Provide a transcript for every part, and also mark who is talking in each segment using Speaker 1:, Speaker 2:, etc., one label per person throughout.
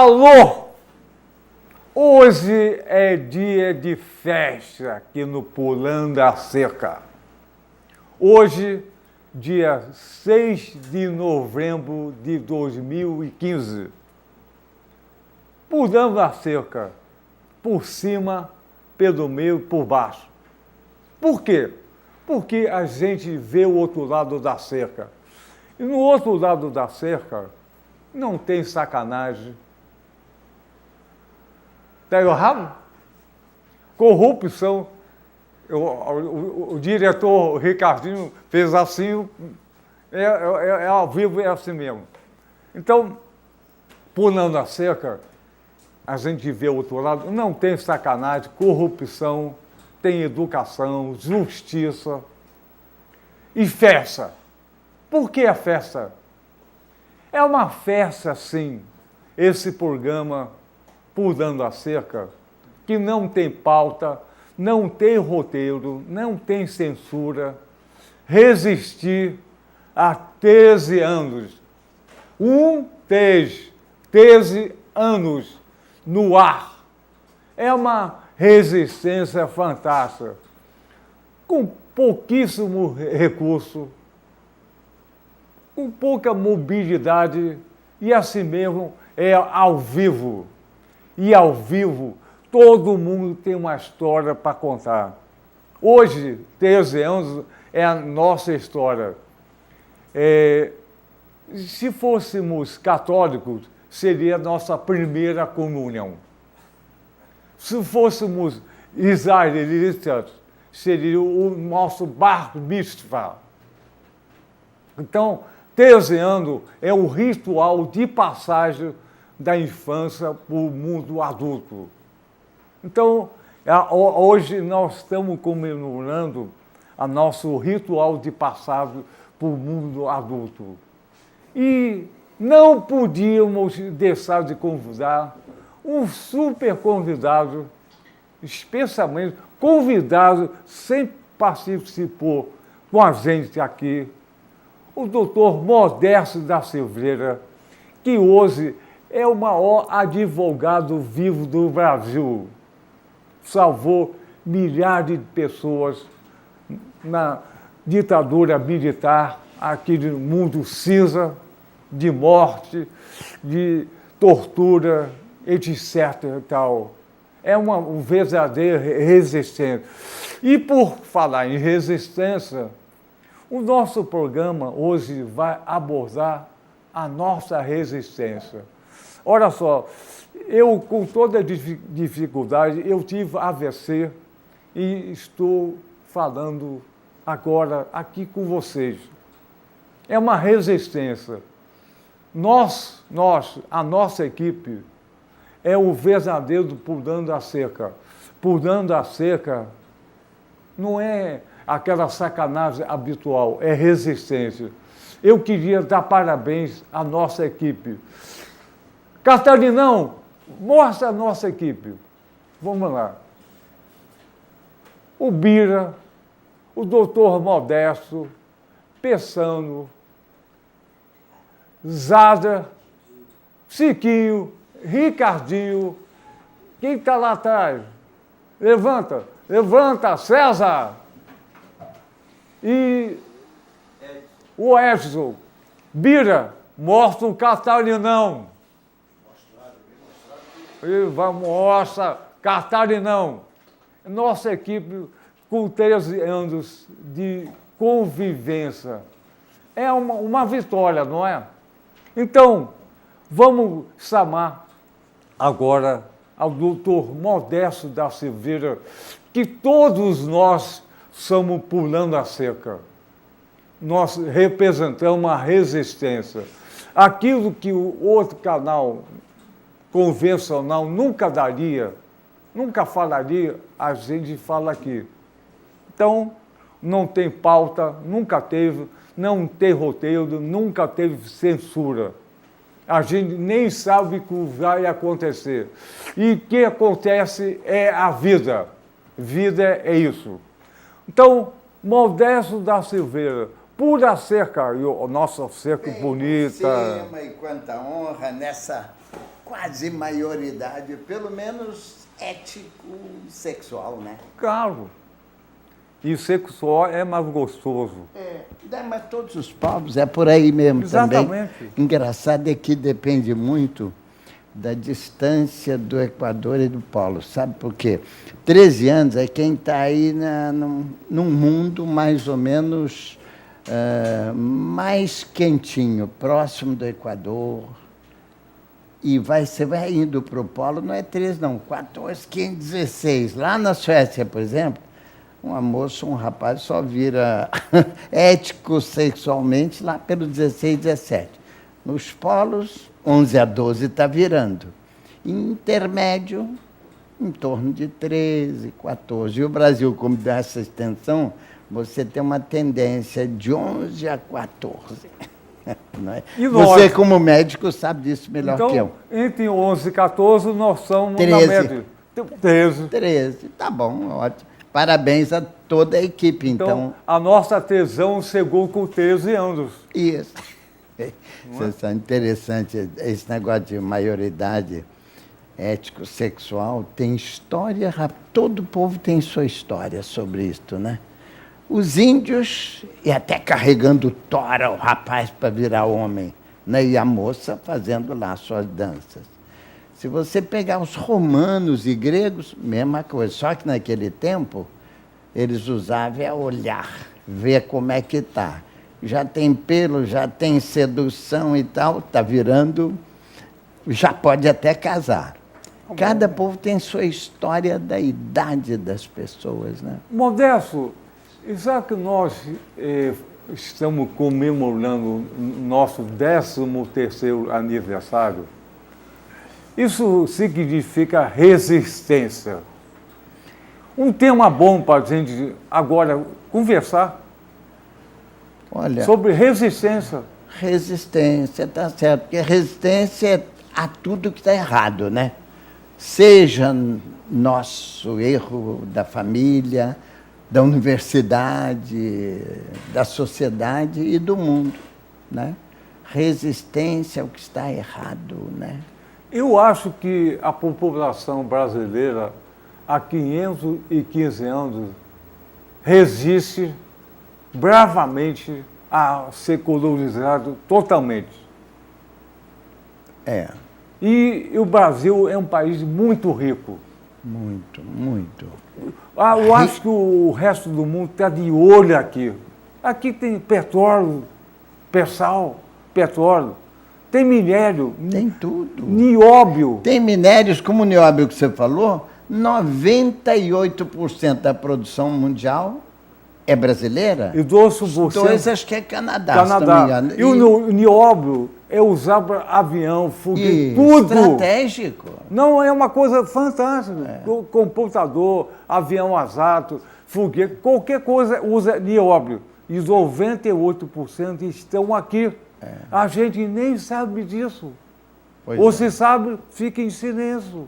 Speaker 1: Alô! Hoje é dia de festa aqui no Pulando a Cerca. Hoje, dia 6 de novembro de 2015. Pulando a cerca, por cima, pelo meio, por baixo. Por quê? Porque a gente vê o outro lado da cerca. E no outro lado da cerca, não tem sacanagem. Está errado? Corrupção. O diretor Ricardinho fez assim, ao vivo é assim mesmo. Então, pulando a cerca, a gente vê o outro lado, não tem sacanagem, corrupção, tem educação, justiça e festa. Por que a festa? É uma festa, sim, esse programa Pulando a Cerca, que não tem pauta, não tem roteiro, não tem censura, resistir a 13 anos. 13 anos no ar. É uma resistência fantástica, com pouquíssimo recurso, com pouca mobilidade e assim mesmo é ao vivo. E ao vivo, todo mundo tem uma história para contar. Hoje, 13 anos, é a nossa história. Se fôssemos católicos, seria a nossa primeira comunhão. Se fôssemos israelitas, seria o nosso bar mitzvah. Então, 13 anos é o ritual de passagem da infância para o mundo adulto. Então, hoje nós estamos comemorando o nosso ritual de passagem para o mundo adulto. E não podíamos deixar de convidar um super convidado, especialmente convidado, sempre participou com a gente aqui, o doutor Modesto da Silveira, que hoje é o maior advogado vivo do Brasil. Salvou milhares de pessoas na ditadura militar, aqui no mundo cinza, de morte, de tortura, etc. E tal. É um verdadeiro resistente. E por falar em resistência, o nosso programa hoje vai abordar a nossa resistência. Olha só, eu com toda dificuldade, eu tive AVC e estou falando agora aqui com vocês. É uma resistência. A nossa equipe, é o verdadeiro Pulando a Cerca. Pulando a Cerca não é aquela sacanagem habitual, é resistência. Eu queria dar parabéns à nossa equipe. Catarinão, mostra a nossa equipe. Vamos lá. O Bira, o doutor Modesto, Pessano, Zada, Chiquinho, Ricardinho. Quem está lá atrás? Levanta, César. E o Edson. Bira, mostra o Catarinão. Mostra, Catarinão. Nossa equipe com 13 anos de convivência. É uma vitória, não é? Então, vamos chamar agora ao doutor Modesto da Silveira, que todos nós somos Pulando a Cerca. Nós representamos a resistência. Aquilo que o outro canal convencional nunca daria, nunca falaria, a gente fala aqui. Então, não tem pauta, nunca teve, não tem roteiro, nunca teve censura. A gente nem sabe o que vai acontecer. E o que acontece é a vida. Vida é isso. Então, Modesto da Silveira, pura cerca, nossa cerca bonita.
Speaker 2: Cima, e quanta honra nessa quase maioridade, pelo menos ético-sexual, né?
Speaker 1: Claro. E o sexual é mais gostoso.
Speaker 2: Mas todos os povos é por aí mesmo.
Speaker 1: Exatamente.
Speaker 2: Também. Engraçado é que depende muito da distância do Equador e do Polo. Sabe por quê? 13 anos é quem está aí num mundo mais ou menos mais quentinho, próximo do Equador. E você vai indo para o Polo, não é 13 não, 14, 15, 16. Lá na Suécia, por exemplo, uma moça, um rapaz só vira ético sexualmente lá pelos 16, 17. Nos polos, 11 a 12 está virando. Intermédio, em torno de 13, 14. E o Brasil, como dá essa extensão, você tem uma tendência de 11 a 14. Não é?
Speaker 1: E
Speaker 2: você,
Speaker 1: nós?
Speaker 2: como médico, sabe disso melhor
Speaker 1: Então,
Speaker 2: que eu.
Speaker 1: entre 11 e 14, nós somos
Speaker 2: 13.
Speaker 1: na média. 13.
Speaker 2: 13, tá bom, ótimo. Parabéns a toda a equipe, então.
Speaker 1: A nossa tesão chegou com 13 anos.
Speaker 2: Isso. Isso é interessante, esse negócio de maioridade ético-sexual tem história, todo povo tem sua história sobre isso, né? Os índios, e até carregando tora, o rapaz para virar homem, né? E a moça fazendo lá suas danças. Se você pegar os romanos e gregos, mesma coisa, só que naquele tempo eles usavam olhar, ver como é que está. Já tem pelo, já tem sedução e tal, está virando, já pode até casar. Cada povo tem sua história da idade das pessoas, né?
Speaker 1: Modesto, já que nós estamos comemorando nosso 13º aniversário, isso significa resistência. Um tema bom para a gente agora conversar.
Speaker 2: Olha,
Speaker 1: sobre resistência.
Speaker 2: Resistência, tá certo, porque resistência é a tudo que está errado, né? Seja nosso erro da família, da universidade, da sociedade e do mundo, né? Resistência ao que está errado, né?
Speaker 1: Eu acho que a população brasileira, há 515 anos, resiste bravamente a ser colonizado totalmente. E o Brasil é um país muito rico.
Speaker 2: Muito, muito.
Speaker 1: Eu acho que o resto do mundo está de olho aqui. Aqui tem petróleo, petróleo, tem minério.
Speaker 2: Tem tudo.
Speaker 1: Nióbio.
Speaker 2: Tem minérios, como o nióbio que você falou, 98% da produção mundial é brasileira.
Speaker 1: E 12%.
Speaker 2: 2 acho que é Canadá.
Speaker 1: Canadá. E o nióbio é usado para avião, foguete, tudo.
Speaker 2: Estratégico.
Speaker 1: Não, é uma coisa fantástica. Computador, avião a jato, foguete, qualquer coisa usa nióbio. E 98% estão aqui. A gente nem sabe disso. Ou se sabe, fica em silêncio.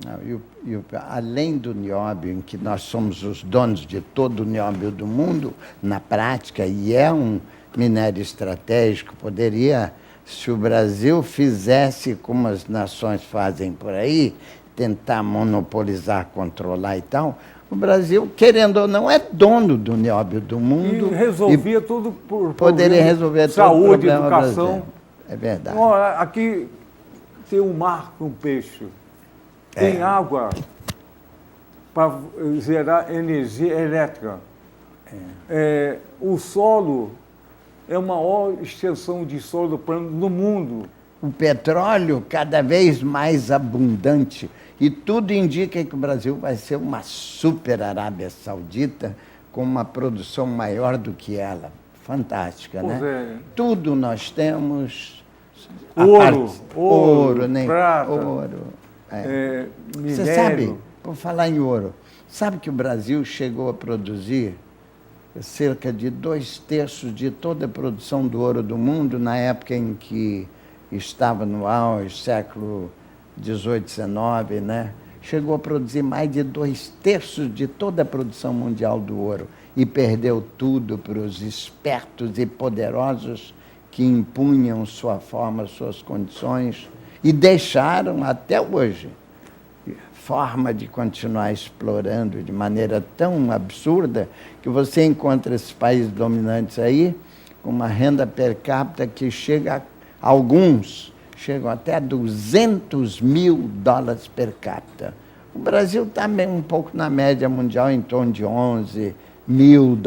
Speaker 2: Além do nióbio, em que nós somos os donos de todo o nióbio do mundo, na prática, e é um minério estratégico, poderia, se o Brasil fizesse como as nações fazem por aí, tentar monopolizar, controlar e tal, o Brasil, querendo ou não, é dono do nióbio do mundo.
Speaker 1: E resolvia tudo por
Speaker 2: poderia resolver
Speaker 1: saúde,
Speaker 2: todo o problema
Speaker 1: educação.
Speaker 2: brasileiro. É verdade.
Speaker 1: Aqui tem um mar com peixe, tem água para gerar energia elétrica. O solo é a maior extensão de solo plano no mundo.
Speaker 2: O petróleo cada vez mais abundante. E tudo indica que o Brasil vai ser uma super Arábia Saudita com uma produção maior do que ela. Fantástica, né? Tudo nós temos.
Speaker 1: Ouro, prata, minério.
Speaker 2: Você sabe, por falar em ouro, sabe que o Brasil chegou a produzir cerca de 2/3 de toda a produção do ouro do mundo na época em que estava no auge, século XVIII, XIX, né? Chegou a produzir mais de 2/3 de toda a produção mundial do ouro e perdeu tudo para os espertos e poderosos que impunham sua forma, suas condições E deixaram até hoje forma de continuar explorando de maneira tão absurda que você encontra esses países dominantes aí com uma renda per capita que chega, alguns chegam até $200 mil per capita. O Brasil está um pouco na média mundial, em torno de $11 mil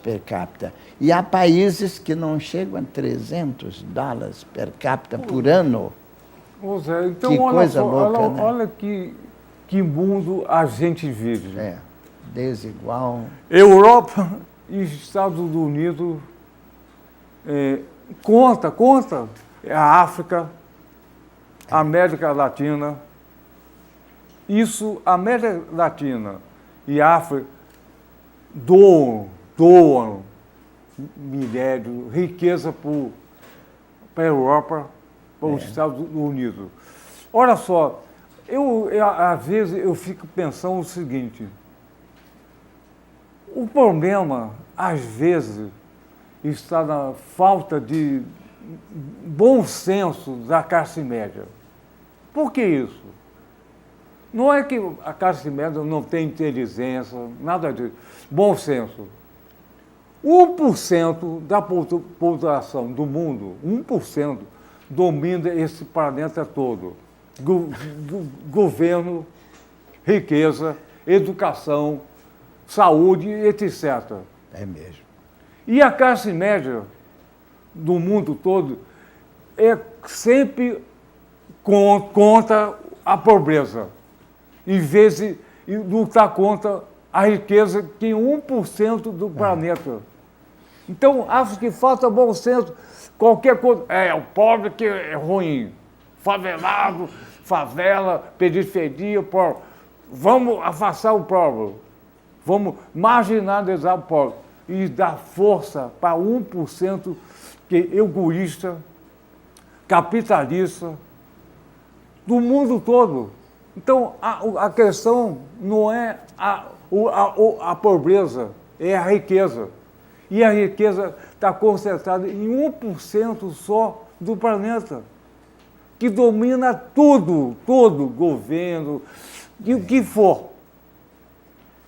Speaker 2: per capita. E há países que não chegam a $300 per capita por ano.
Speaker 1: Zé, então,
Speaker 2: que
Speaker 1: olha
Speaker 2: coisa
Speaker 1: só,
Speaker 2: louca,
Speaker 1: olha,
Speaker 2: né?
Speaker 1: olha que mundo a gente vive.
Speaker 2: É, desigual.
Speaker 1: Europa e Estados Unidos, conta, a África, a América Latina. Isso, a América Latina e a África doam minério, riqueza para a Europa, para os Estados Unidos. Olha só, às vezes eu fico pensando o seguinte, o problema, às vezes, está na falta de bom senso da classe média. Por que isso? Não é que a classe média não tem inteligência, nada disso. Bom senso. 1% da população do mundo, 1%, domina esse planeta todo. Governo, riqueza, educação, saúde, etc.
Speaker 2: É mesmo.
Speaker 1: E a classe média do mundo todo é sempre contra a pobreza, em vez de lutar contra a riqueza que é 1% do planeta. Então, acho que falta bom senso. Qualquer coisa. O pobre que é ruim. Favelado, favela, periferia, pobre. Vamos afastar o pobre. Vamos marginalizar o pobre. E dar força para 1% que é egoísta, capitalista, do mundo todo. Então, a questão não é a pobreza, é a riqueza. E a riqueza está concentrada em 1% só do planeta, que domina tudo, todo governo, o que for.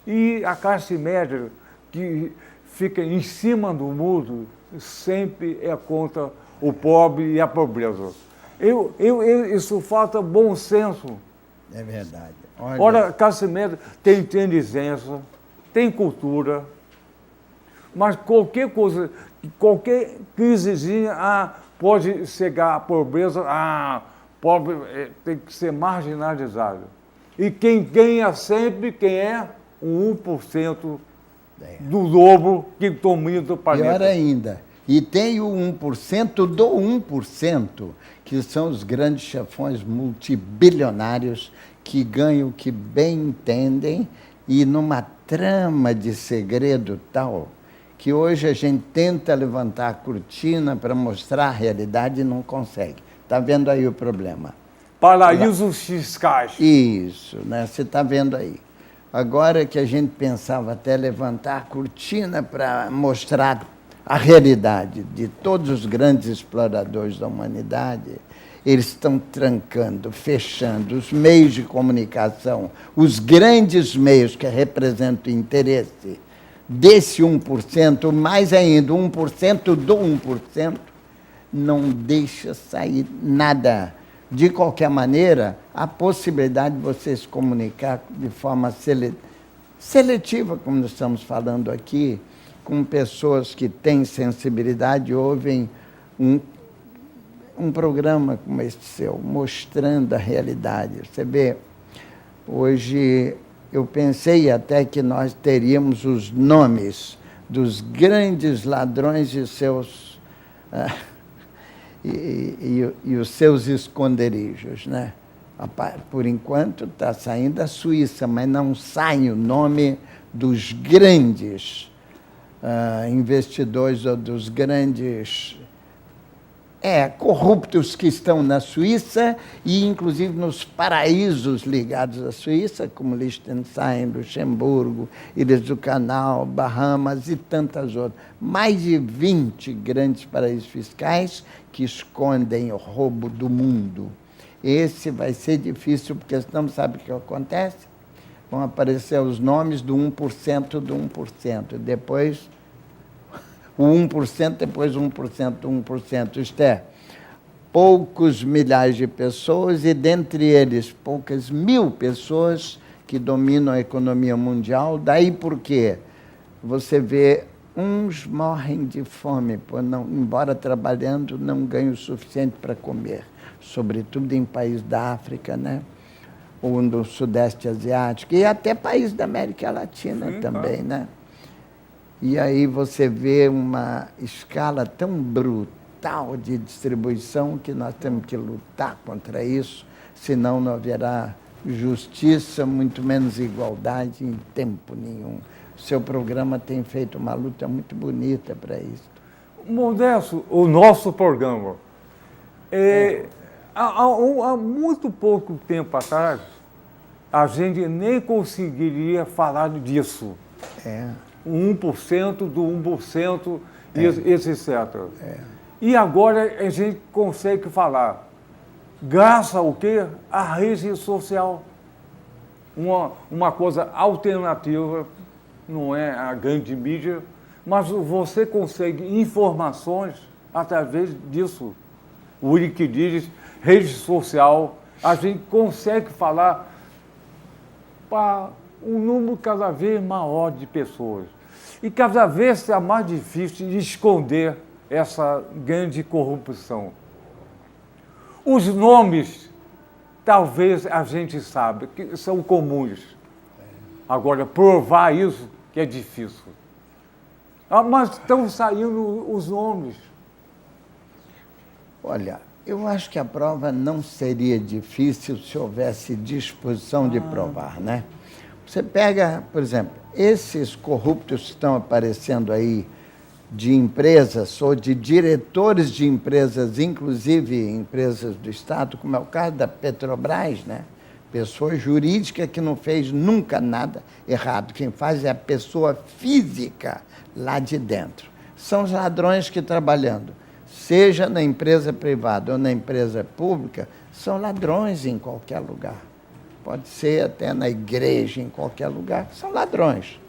Speaker 1: E a classe média, que fica em cima do mundo, sempre é contra o pobre e a pobreza. Isso falta bom senso.
Speaker 2: É verdade.
Speaker 1: Olha, a classe média tem inteligência, tem cultura, mas qualquer coisa, qualquer crisezinha, pode chegar à pobreza, pobre tem que ser marginalizado. E quem ganha sempre, quem é? 1% do lobo que domina o planeta.
Speaker 2: Pior ainda, e tem o 1% do 1%, que são os grandes chefões multibilionários que ganham o que bem entendem e numa trama de segredo tal que hoje a gente tenta levantar a cortina para mostrar a realidade e não consegue. Está vendo aí o problema?
Speaker 1: Paraísos fiscais.
Speaker 2: Isso, né? Você está vendo aí. Agora que a gente pensava até levantar a cortina para mostrar a realidade de todos os grandes exploradores da humanidade, eles estão trancando, fechando os meios de comunicação, os grandes meios que representam o interesse desse 1%, mais ainda, 1% do 1%, não deixa sair nada. De qualquer maneira, a possibilidade de você se comunicar de forma seletiva, como nós estamos falando aqui, com pessoas que têm sensibilidade, ouvem um programa como este seu, mostrando a realidade. Você vê, hoje eu pensei até que nós teríamos os nomes dos grandes ladrões e seus... E os seus esconderijos, né? Por enquanto está saindo da Suíça, mas não sai o nome dos grandes investidores ou dos grandes corruptos que estão na Suíça e, inclusive, nos paraísos ligados à Suíça, como Liechtenstein, Luxemburgo, Ilhas do Canal, Bahamas e tantas outras. Mais de 20 grandes paraísos fiscais que escondem o roubo do mundo. Esse vai ser difícil, porque senão sabe o que acontece? Vão aparecer os nomes do 1% do 1%, depois o 1%, depois 1% do 1%. Isto é, poucos milhares de pessoas e, dentre eles, poucas mil pessoas que dominam a economia mundial. Daí porque você vê uns morrem de fome, embora trabalhando, não ganham o suficiente para comer, sobretudo em países da África, né? Ou no Sudeste Asiático, e até países da América Latina. Sim, também, claro. Né? E aí você vê uma escala tão brutal de distribuição que nós temos que lutar contra isso, senão não haverá justiça, muito menos igualdade em tempo nenhum. O seu programa tem feito uma luta muito bonita para isso.
Speaker 1: Modesto, o nosso programa, há muito pouco tempo atrás, a gente nem conseguiria falar disso. 1% do 1%, etc. E agora a gente consegue falar. Graças ao quê? A rede social. Uma coisa alternativa, não é a grande mídia, mas você consegue informações através disso. O Wikileaks, rede social, a gente consegue falar para um número cada vez maior de pessoas. E cada vez está mais difícil de esconder essa grande corrupção. Os nomes, talvez a gente saiba, que são comuns. Agora, provar isso que é difícil. Mas estão saindo os nomes.
Speaker 2: Olha, eu acho que a prova não seria difícil se houvesse disposição de provar, né? Você pega, por exemplo, esses corruptos que estão aparecendo aí de empresas ou de diretores de empresas, inclusive empresas do Estado, como é o caso da Petrobras, né? Pessoa jurídica que não fez nunca nada errado. Quem faz é a pessoa física lá de dentro. São os ladrões que, trabalhando, seja na empresa privada ou na empresa pública, são ladrões em qualquer lugar. Pode ser até na igreja, em qualquer lugar, são ladrões.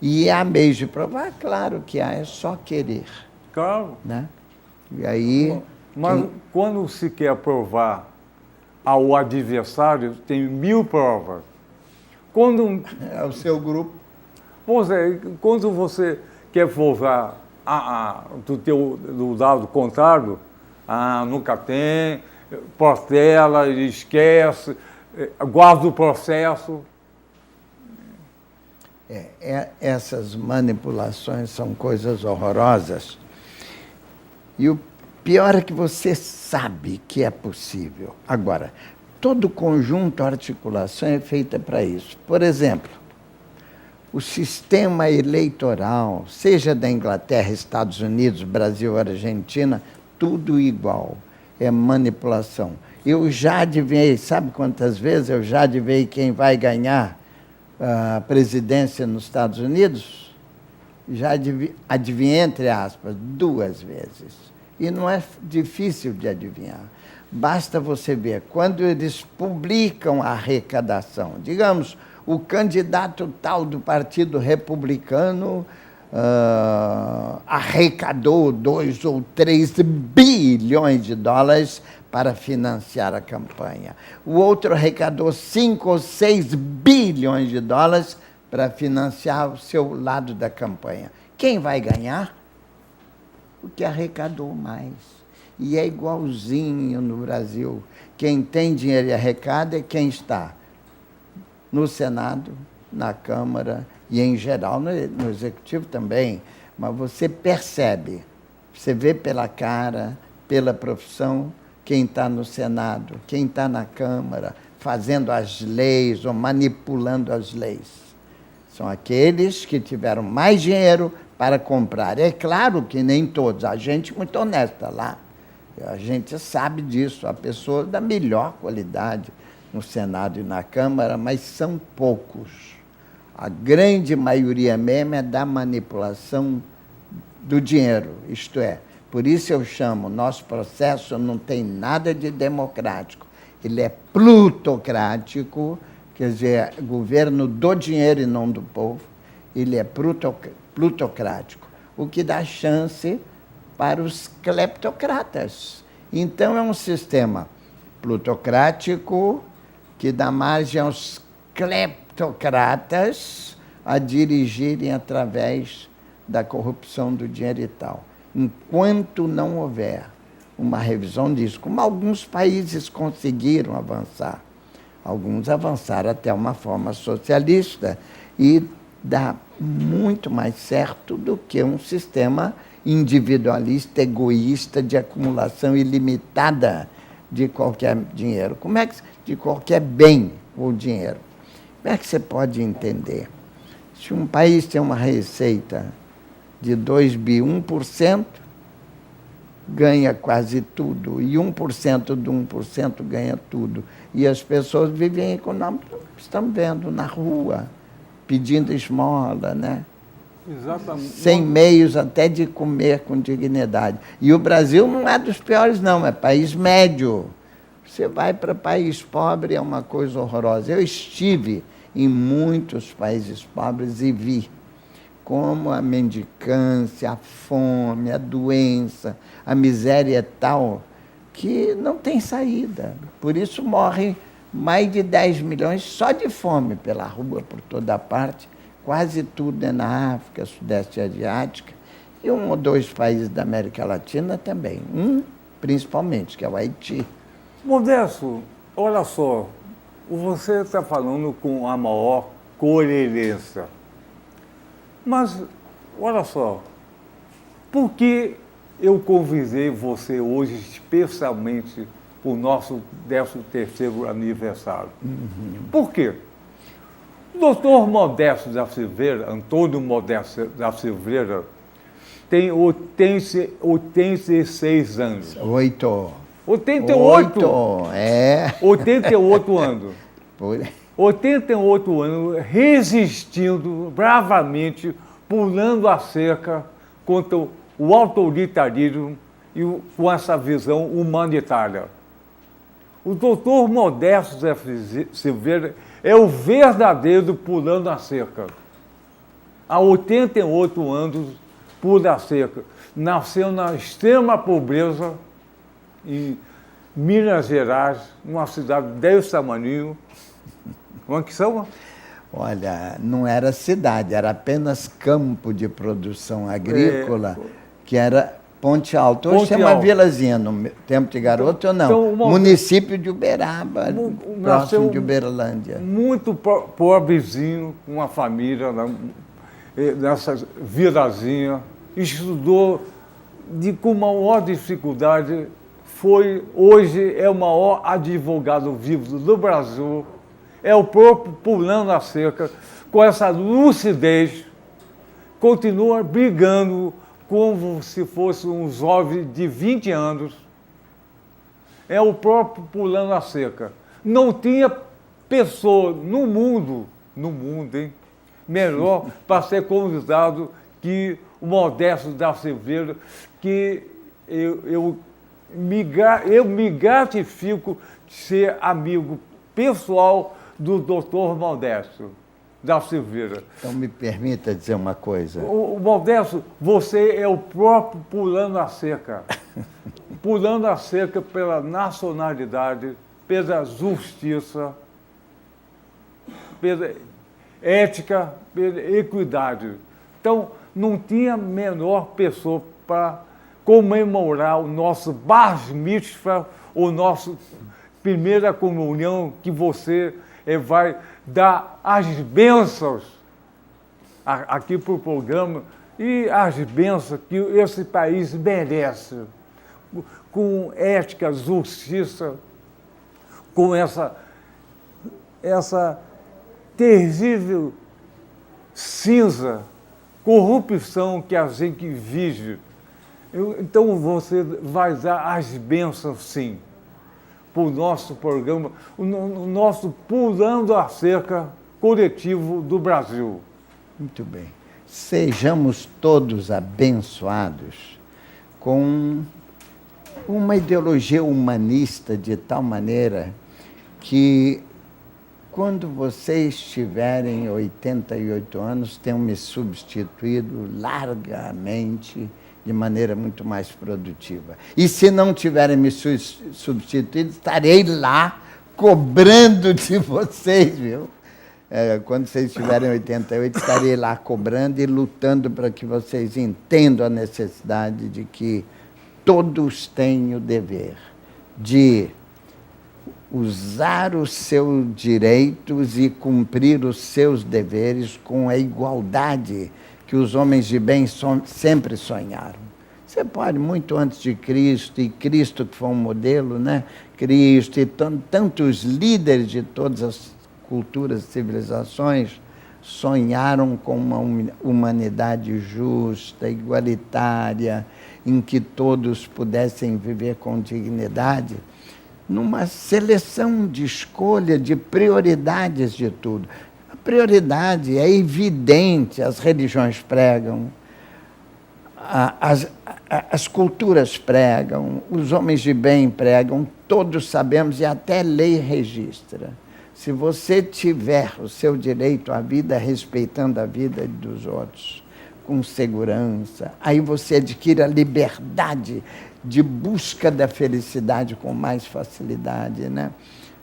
Speaker 2: E há meios de provar? Claro que há, é só querer.
Speaker 1: Claro.
Speaker 2: Né? E aí...
Speaker 1: Mas quando se quer provar ao adversário, tem 1000 provas. Quando...
Speaker 2: É o seu grupo.
Speaker 1: Quando você quer provar do lado contrário, nunca tem, protela, esquece, guarda o processo.
Speaker 2: Essas manipulações são coisas horrorosas. E o pior é que você sabe que é possível. Agora, todo conjunto, articulação é feita para isso. Por exemplo, o sistema eleitoral, seja da Inglaterra, Estados Unidos, Brasil, Argentina, tudo igual. É manipulação. Eu já adivinhei, sabe quantas vezes eu já adivinhei quem vai ganhar a presidência nos Estados Unidos? Já adivinhei, entre aspas, 2 vezes. E não é difícil de adivinhar. Basta você ver, quando eles publicam a arrecadação, digamos, o candidato tal do Partido Republicano arrecadou 2 ou 3 bilhões de dólares para financiar a campanha. O outro arrecadou 5 ou 6 bilhões de dólares para financiar o seu lado da campanha. Quem vai ganhar? O que arrecadou mais. E é igualzinho no Brasil. Quem tem dinheiro e arrecada é quem está no Senado, na Câmara e, em geral, no Executivo também. Mas você percebe, você vê pela cara, pela profissão, quem está no Senado, quem está na Câmara, fazendo as leis ou manipulando as leis. São aqueles que tiveram mais dinheiro para comprar. É claro que nem todos, há gente muito honesta lá. A gente sabe disso, há pessoas da melhor qualidade no Senado e na Câmara, mas são poucos. A grande maioria mesmo é da manipulação do dinheiro, isto é. Por isso eu chamo, nosso processo não tem nada de democrático. ele é plutocrático, quer dizer, governo do dinheiro e não do povo. Ele é plutocrático, o que dá chance para os cleptocratas. Então, é um sistema plutocrático que dá margem aos cleptocratas a dirigirem através da corrupção do dinheiro e tal. Enquanto não houver uma revisão disso, como alguns países conseguiram avançar, alguns avançaram até uma forma socialista e dá muito mais certo do que um sistema individualista, egoísta, de acumulação ilimitada de qualquer dinheiro. Como é que, de qualquer bem ou dinheiro. Como é que você pode entender? Se um país tem uma receita de 2 bi, 1% ganha quase tudo, e 1% do 1% ganha tudo. E as pessoas vivem econômico, estamos vendo na rua, pedindo esmola, né?
Speaker 1: Exatamente.
Speaker 2: Sem meios até de comer com dignidade. E o Brasil não é dos piores, não, é país médio. Você vai para país pobre, é uma coisa horrorosa. Eu estive em muitos países pobres e vi como a mendicância, a fome, a doença, a miséria é tal que não tem saída. Por isso morrem mais de 10 milhões só de fome pela rua, por toda parte. Quase tudo é na África, Sudeste Asiática, e 1 ou 2 países da América Latina também. Principalmente, que é o Haiti.
Speaker 1: Modesto, olha só, você está falando com a maior coerência. Mas, olha só, por que eu convidei você hoje, especialmente para o nosso 13º aniversário? Por quê? O doutor Modesto da Silveira, Antônio Modesto da Silveira, tem 86 anos. 88?
Speaker 2: É.
Speaker 1: 88 anos.
Speaker 2: Por...
Speaker 1: 88 anos resistindo bravamente, pulando a cerca contra o autoritarismo e com essa visão humanitária. O doutor Modesto da Silveira é o verdadeiro pulando a cerca. Há 88 anos pula a cerca. Nasceu na extrema pobreza em Minas Gerais, numa cidade desse tamanho. Como é que são?
Speaker 2: Olha, não era cidade, era apenas campo de produção agrícola, que era Ponte Alta. Hoje é uma vilazinha, no tempo de garoto ou não? Então, município de Uberaba, próximo de Uberlândia.
Speaker 1: Muito pobrezinho, com uma família nessa vilazinha. Estudou com uma maior dificuldade. Hoje é o maior advogado vivo do Brasil. É o próprio pulando a cerca, com essa lucidez, continua brigando como se fosse um jovem de 20 anos. É o próprio pulando a cerca. Não tinha pessoa no mundo, hein, melhor para ser convidado que o Modesto da Silveira, que eu me gratifico de ser amigo pessoal do doutor Modesto da Silveira.
Speaker 2: Então, me permita dizer uma coisa.
Speaker 1: O Modesto, você é o próprio pulando a cerca. Pulando a cerca pela nacionalidade, pela justiça, pela ética, pela equidade. Então, não tinha menor pessoa para comemorar o nosso Bar Mitzvah, o nosso primeira comunhão, que você vai dar as bênçãos aqui para o programa, e as bênçãos que esse país merece, com ética, justiça, com essa terrível cinza, corrupção que a gente vive. Então você vai dar as bênçãos, sim, para o nosso programa, o nosso Pulando a Cerca coletivo do Brasil.
Speaker 2: Muito bem. Sejamos todos abençoados com uma ideologia humanista de tal maneira que quando vocês tiverem 88 anos, tenham me substituído largamente, de maneira muito mais produtiva. E se não tiverem me substituído, estarei lá cobrando de vocês, viu? Quando vocês tiverem 88, estarei lá cobrando e lutando para que vocês entendam a necessidade de que todos têm o dever de usar os seus direitos e cumprir os seus deveres com a igualdade que os homens de bem sempre sonharam. Você pode, muito antes de Cristo, e Cristo que foi um modelo, né? Cristo e tantos líderes de todas as culturas e civilizações sonharam com uma humanidade justa, igualitária, em que todos pudessem viver com dignidade, numa seleção de escolha de prioridades de tudo. A prioridade é evidente, as religiões pregam, as culturas pregam, os homens de bem pregam, todos sabemos e até lei registra. Se você tiver o seu direito à vida respeitando a vida dos outros, com segurança, aí você adquire a liberdade de busca da felicidade com mais facilidade, né?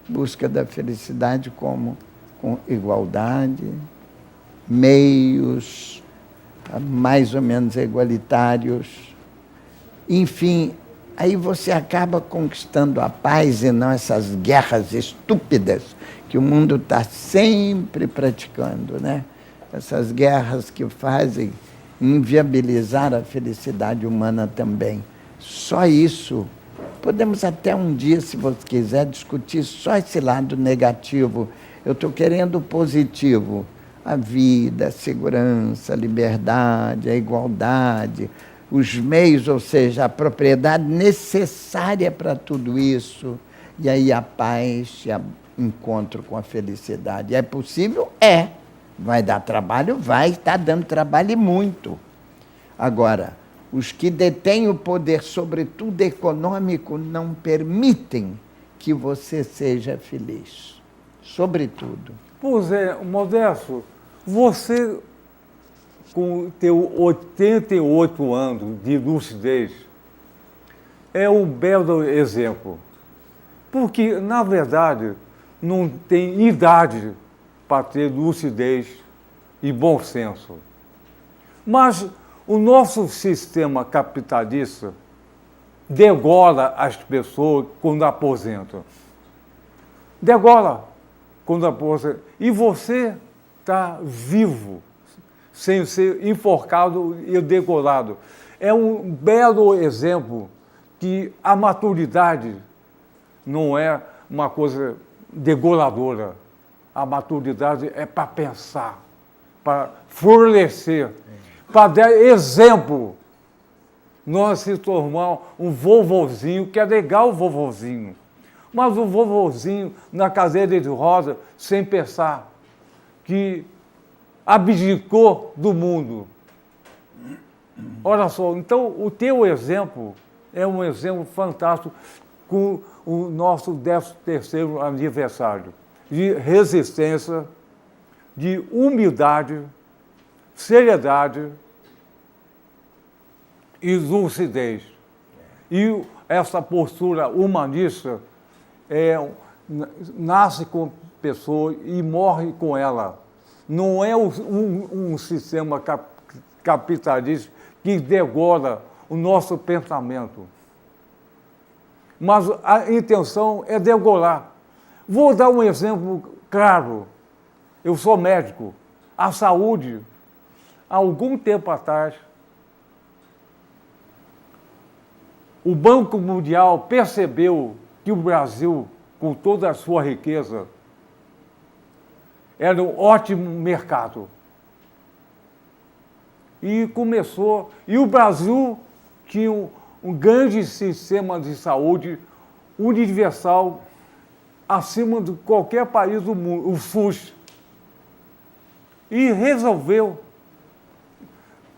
Speaker 2: Busca da felicidade com igualdade, meios mais ou menos igualitários. Enfim, aí você acaba conquistando a paz e não essas guerras estúpidas que o mundo está sempre praticando, né? Essas guerras que fazem inviabilizar a felicidade humana também. Só isso. Podemos até um dia, se você quiser, discutir só esse lado negativo. Eu estou querendo o positivo. A vida, a segurança, a liberdade, a igualdade, os meios, ou seja, a propriedade necessária para tudo isso. E aí a paz e o encontro com a felicidade. É possível? É. Vai dar trabalho? Vai. Está dando trabalho e muito. Agora, os que detêm o poder, sobretudo econômico, não permitem que você seja feliz. Sobretudo.
Speaker 1: Pois é, Modesto, você, com teu 88 anos de lucidez, é um belo exemplo. Porque, na verdade, não tem idade para ter lucidez e bom senso. Mas o nosso sistema capitalista degola as pessoas quando aposentam. Degola quando aposentam. E você está vivo, sem ser enforcado e degolado. É um belo exemplo que a maturidade não é uma coisa degoladora. A maturidade é para pensar, para florescer, para dar exemplo. Não se tornar um vovozinho, que é legal o vovozinho, mas o vovozinho na cadeira de roda, sem pensar, que abdicou do mundo. Olha só, então o teu exemplo é um exemplo fantástico com o nosso 13º aniversário, de resistência, de humildade, seriedade e lucidez. E essa postura humanista nasce com a pessoa e morre com ela. Não é um sistema capitalista que degola o nosso pensamento. Mas a intenção é degolar. Vou dar um exemplo claro. Eu sou médico. A saúde, há algum tempo atrás, o Banco Mundial percebeu que o Brasil, com toda a sua riqueza, era um ótimo mercado. E começou... E o Brasil tinha um grande sistema de saúde universal, acima de qualquer país do mundo, o SUS. E resolveu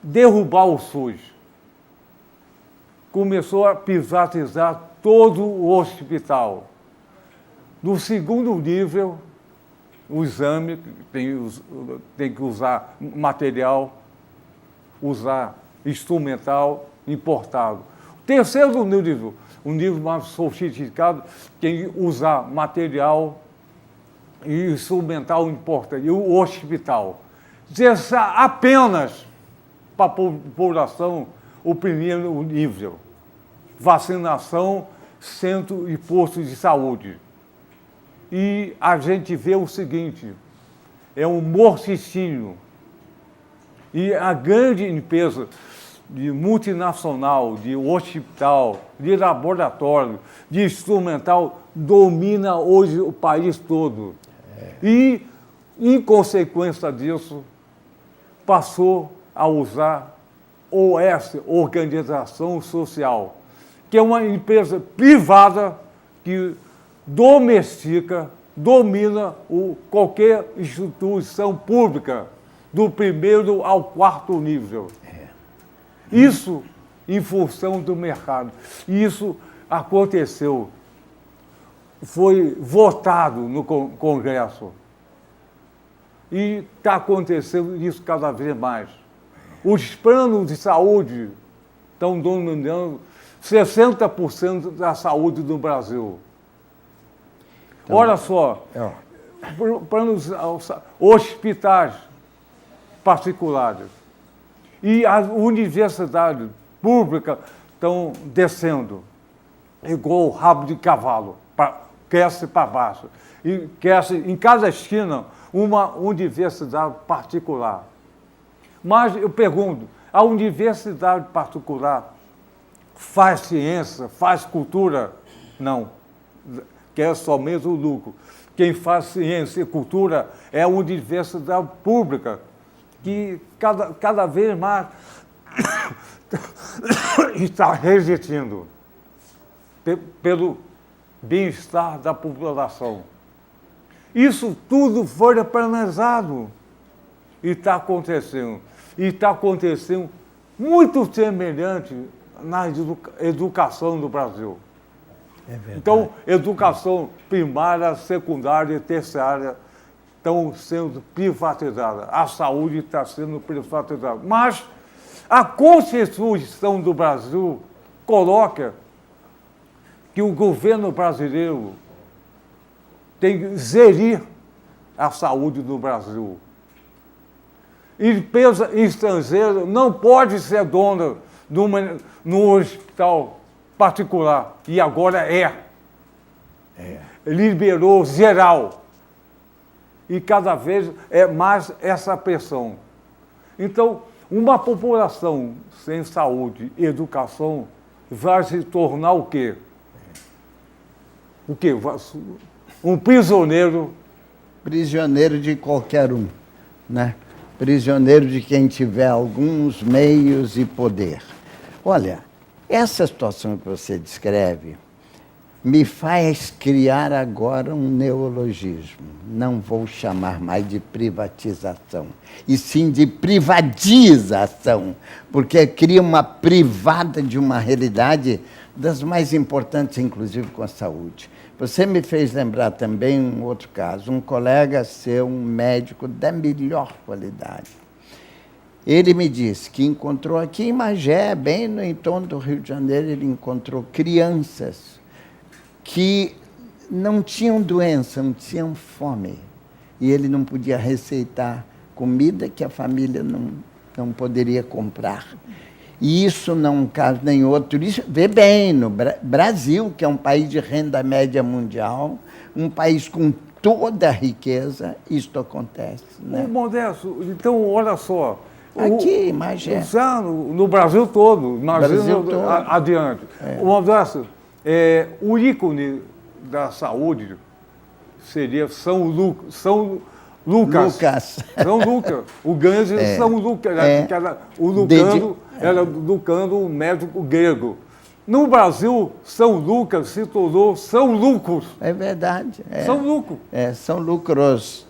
Speaker 1: derrubar o SUS. Começou a privatizar todo o hospital. Do segundo nível, o exame tem que usar material, usar instrumental importado. Terceiro nível, um nível mais sofisticado, tem que usar material e instrumental importado, e o hospital. Apenas para a população o primeiro nível. Vacinação, centro e postos de saúde. E a gente vê o seguinte, é um morticínio. E a grande empresa de multinacional, de hospital, de laboratório, de instrumental, domina hoje o país todo. E, em consequência disso, passou a usar OS, Organização Social, que é uma empresa privada que domina qualquer instituição pública, do primeiro ao quarto nível. Isso em função do mercado. Isso aconteceu. Foi votado no Congresso. E está acontecendo isso cada vez mais. Os planos de saúde estão dominando 60% da saúde do Brasil. Então, olha só, planos, hospitais particulares e as universidades públicas estão descendo, igual o rabo de cavalo, cresce para baixo. E cresce em cada esquina uma universidade particular. Mas eu pergunto, a universidade particular faz ciência, faz cultura? Não, quer somente o lucro. Quem faz ciência e cultura é a universidade pública, que cada vez mais está resistindo pelo bem-estar da população. Isso tudo foi planejado e está acontecendo. E está acontecendo muito semelhante na educação do Brasil. Então, educação primária, secundária e terciária estão sendo privatizadas. A saúde está sendo privatizada. Mas a Constituição do Brasil coloca que o governo brasileiro tem que gerir a saúde do Brasil. Empresa estrangeira não pode ser dona num hospital particular. E agora liberou geral. E cada vez é mais essa pressão. Então, uma população sem saúde e educação vai se tornar o quê? O quê? Um prisioneiro.
Speaker 2: Prisioneiro de qualquer um, né? Prisioneiro de quem tiver alguns meios e poder. Olha, essa situação que você descreve me faz criar agora um neologismo. Não vou chamar mais de privatização, e sim de privadização, porque cria uma privada de uma realidade das mais importantes, inclusive com a saúde. Você me fez lembrar também um outro caso, um colega seu, um médico da melhor qualidade. Ele me disse que encontrou aqui em Magé, bem no entorno do Rio de Janeiro, ele encontrou crianças que não tinham doença, não tinham fome. E ele não podia receitar comida que a família não poderia comprar. E isso não é um caso nem outro. Isso, vê bem, no Brasil, que é um país de renda média mundial, um país com toda a riqueza, isto acontece. Né?
Speaker 1: Modesto, então, olha só.
Speaker 2: Aqui, Magé.
Speaker 1: Já no Brasil todo, adiante. O Modesto, o ícone da saúde seria São Lucas. São Lucas. O grande São Lucas. O Lucano era Lucano, o médico grego. No Brasil, São Lucas se tornou São Lucros.
Speaker 2: É verdade.
Speaker 1: São Lucros.
Speaker 2: São Lucros.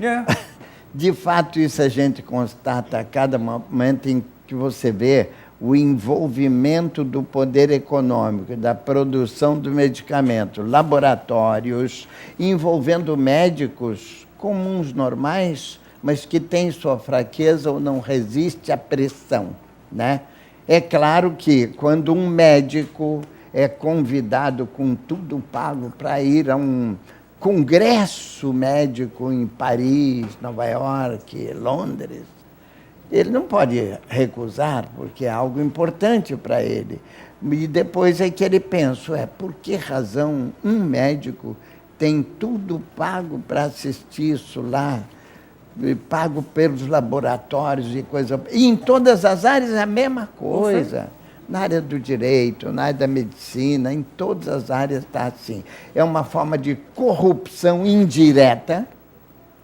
Speaker 2: De fato, isso a gente constata a cada momento em que você vê o envolvimento do poder econômico, da produção do medicamento, laboratórios, envolvendo médicos comuns, normais, mas que têm sua fraqueza ou não resiste à pressão, né? É claro que quando um médico é convidado com tudo pago para ir a um congresso médico em Paris, Nova York, Londres, ele não pode recusar, porque é algo importante para ele. E depois é que ele pensa, por que razão um médico tem tudo pago para assistir isso lá, pago pelos laboratórios e coisa. E em todas as áreas é a mesma coisa. Na área do direito, na área da medicina, em todas as áreas está assim. É uma forma de corrupção indireta.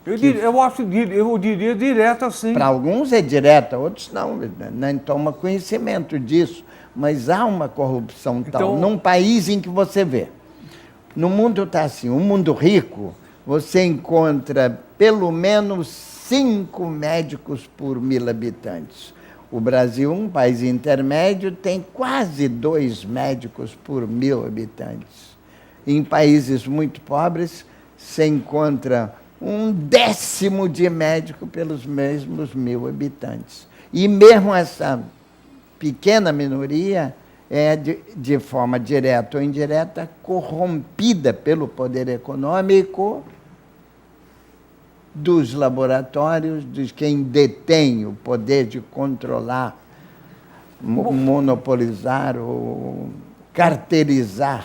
Speaker 1: Eu diria direta, sim.
Speaker 2: Para alguns é direta, outros não, nem tomam conhecimento disso. Mas há uma corrupção tal. Num país em que você vê. No mundo está assim, um mundo rico, você encontra pelo menos 5 médicos por 1000 habitantes. O Brasil, um país intermédio, tem quase 2 médicos por 1000 habitantes. Em países muito pobres, se encontra 1/10 de médico pelos mesmos 1000 habitantes. E mesmo essa pequena minoria é, de forma direta ou indireta, corrompida pelo poder econômico dos laboratórios, de quem detém o poder de controlar, monopolizar ou carteirizar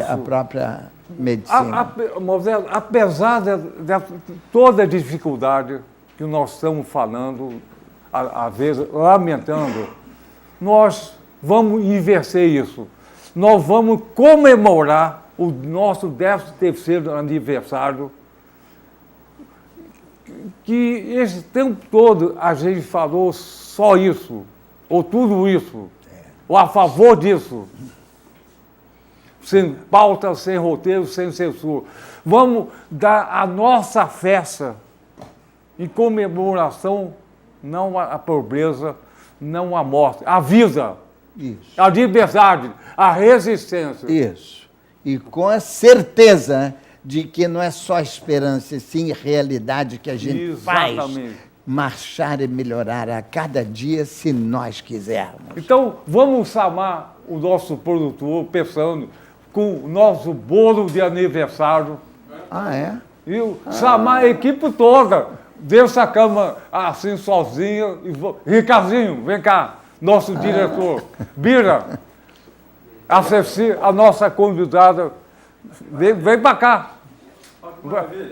Speaker 2: a própria medicina.
Speaker 1: Modesto, apesar de toda a dificuldade que nós estamos falando, às vezes lamentando, nós vamos inverter isso. Nós vamos comemorar o nosso 13º aniversário, que esse tempo todo a gente falou só isso, ou tudo isso, ou a favor disso, sem pauta, sem roteiro, sem censura. Vamos dar a nossa festa em comemoração, não à pobreza, não à morte, à vida, à liberdade, à resistência.
Speaker 2: Isso. E com a certeza de que não é só esperança, e sim realidade que a gente faz marchar e melhorar a cada dia, se nós quisermos.
Speaker 1: Então, vamos chamar o nosso produtor, pensando com o nosso bolo de aniversário.
Speaker 2: Ah, é?
Speaker 1: E chamar a equipe toda. Deixa a cama assim sozinha. Ricardinho, vem cá, nosso diretor. Bira, assistir a nossa convidada. Vem para cá.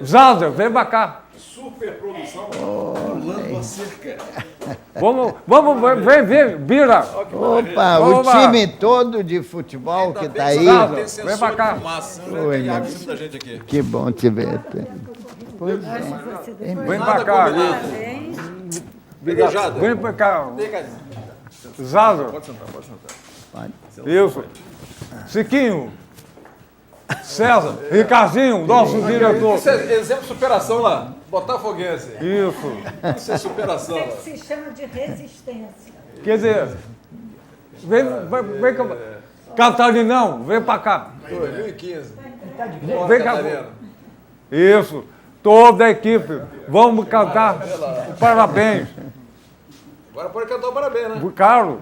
Speaker 1: Zada, vem para cá.
Speaker 3: Super produção. Pulando uma cerca.
Speaker 1: Vamos, vem, Bira.
Speaker 2: Opa, o time todo de futebol que está aí.
Speaker 1: Vem para cá.
Speaker 2: Oi, que bom te ver.
Speaker 1: Vem para cá. Vem para cá. Zada.
Speaker 3: Pode sentar.
Speaker 1: Isso. Ciquinho. César, Ricardinho, nosso diretor.
Speaker 3: Isso é exemplo de superação lá, botafoguense.
Speaker 1: Isso.
Speaker 3: Isso é superação.
Speaker 4: Isso se chama de resistência.
Speaker 1: Quer dizer, vem Catarinão, vem pra cá.
Speaker 3: 2015.
Speaker 1: Vem cá. Isso, toda a equipe, vamos cantar parabéns.
Speaker 3: Agora pode cantar o parabéns, né?
Speaker 1: Carlos,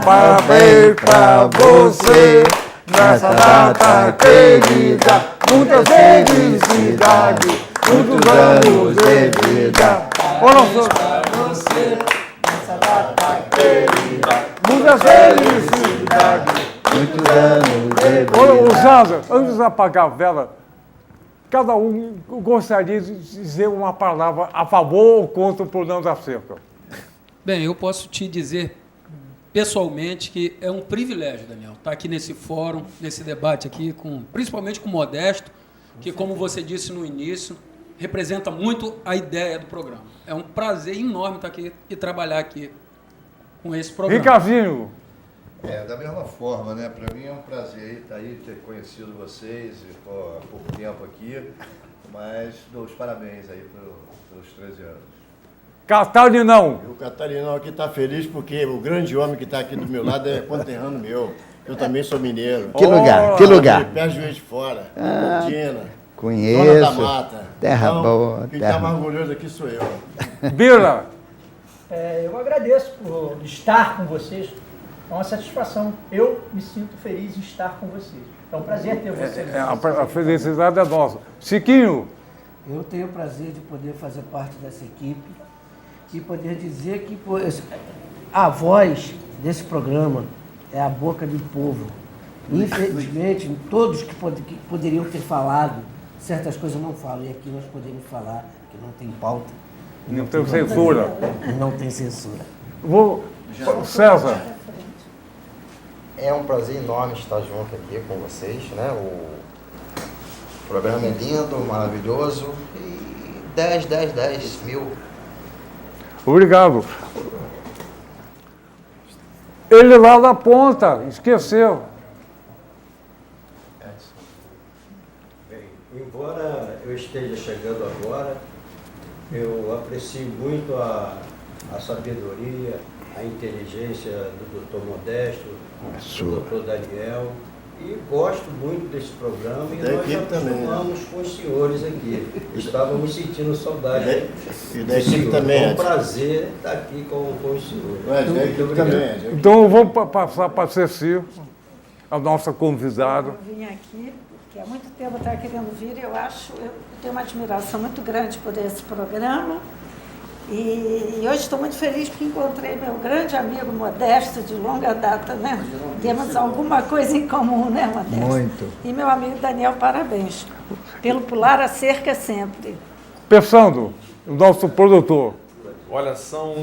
Speaker 1: parabéns pra você. Nessa data querida, muita felicidade, muitos anos de vida. Olha pra você, nessa data querida, muita felicidade, muitos anos de vida. Olha, Zada, antes de apagar a vela, cada um gostaria de dizer uma palavra a favor ou contra o problema da cerca.
Speaker 5: Bem, eu posso te dizer pessoalmente que é um privilégio, Daniel, estar aqui nesse fórum, nesse debate aqui, principalmente com o Modesto, que, como você disse no início, representa muito a ideia do programa. É um prazer enorme estar aqui e trabalhar aqui com esse programa.
Speaker 1: Ricardinho.
Speaker 6: Da mesma forma, né? Para mim é um prazer estar aí, ter conhecido vocês há pouco tempo aqui, mas dou os parabéns aí pelos 13 anos.
Speaker 1: Catarinão.
Speaker 7: O Catarinão aqui está feliz porque o grande homem que está aqui do meu lado é conterrâneo meu. Eu também sou mineiro.
Speaker 2: Que lugar? Que lugar?
Speaker 7: Pé de Juiz de Fora, Pontina, Zona da
Speaker 2: Conheço.
Speaker 7: Mata.
Speaker 2: Terra
Speaker 7: Então,
Speaker 2: boa.
Speaker 7: quem
Speaker 2: Terra
Speaker 7: está mais orgulhoso aqui sou eu.
Speaker 1: Bira.
Speaker 8: Eu agradeço por estar com vocês. É uma satisfação. Eu me sinto feliz em estar com vocês. É um prazer ter vocês.
Speaker 1: A felicidade é nossa. Chiquinho.
Speaker 9: Eu tenho o prazer de poder fazer parte dessa equipe e poder dizer que a voz desse programa é a boca do povo. Infelizmente, todos que poderiam ter falado, certas coisas não falam. E aqui nós podemos falar que não tem pauta.
Speaker 1: Não tem censura.
Speaker 9: Não tem censura.
Speaker 1: César.
Speaker 10: É um prazer enorme estar junto aqui com vocês, né? O programa é lindo, maravilhoso e 10 mil.
Speaker 1: Obrigado. Ele lá da ponta, esqueceu.
Speaker 11: Bem, embora eu esteja chegando agora, eu aprecio muito a sabedoria, a inteligência do Dr. Modesto, do Dr. Daniel, e gosto muito desse programa e nós já acostumamos com os senhores aqui. Estávamos sentindo saudade.
Speaker 7: E da equipe também.
Speaker 11: É um prazer estar aqui com os senhores.
Speaker 7: Da equipe também.
Speaker 1: Então vamos passar para a Ceci, a nossa convidada.
Speaker 4: Eu vim aqui, porque há muito tempo eu estava querendo vir, eu tenho uma admiração muito grande por esse programa. E hoje estou muito feliz porque encontrei meu grande amigo Modesto, de longa data, né? Temos alguma coisa em comum, né, Modesto?
Speaker 2: Muito.
Speaker 4: E meu amigo Daniel, parabéns. Pelo pular a cerca sempre.
Speaker 1: Pensando, o nosso produtor.
Speaker 3: Olha, são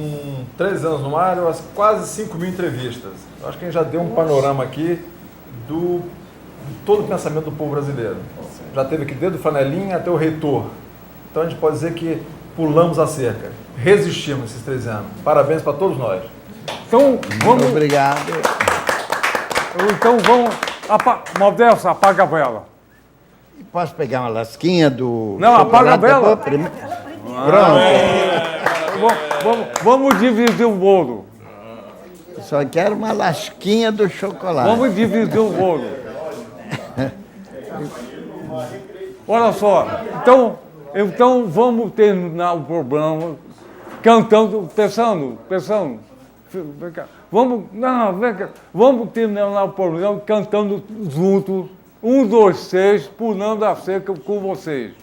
Speaker 3: 3 anos no ar, quase 5 mil entrevistas. Acho que a gente já deu um panorama aqui de todo o pensamento do povo brasileiro. Já teve aqui desde o flanelinha até o reitor. Então a gente pode dizer que pulamos a cerca. Resistimos esses 3 anos. Parabéns para todos nós.
Speaker 1: Então vamos.
Speaker 2: Muito obrigado.
Speaker 1: Então vamos. Modesto, apaga a vela.
Speaker 2: Posso pegar uma lasquinha do.
Speaker 1: Não, apaga a vela.
Speaker 2: Pronto.
Speaker 1: Vamos dividir o bolo.
Speaker 2: Só quero uma lasquinha do chocolate.
Speaker 1: Vamos dividir o bolo. Olha só. Então vamos terminar o programa cantando, pensando. Vem cá. Vamos terminar o programa cantando juntos. 1, 2, 3, pulando a cerca com vocês.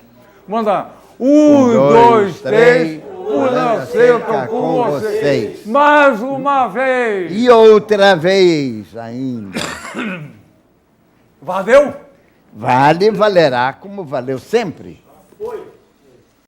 Speaker 1: Manda. 1, 2, 3, pulando a cerca com vocês. Mais uma vez.
Speaker 2: E outra vez ainda.
Speaker 1: Valeu?
Speaker 2: Valerá como valeu sempre.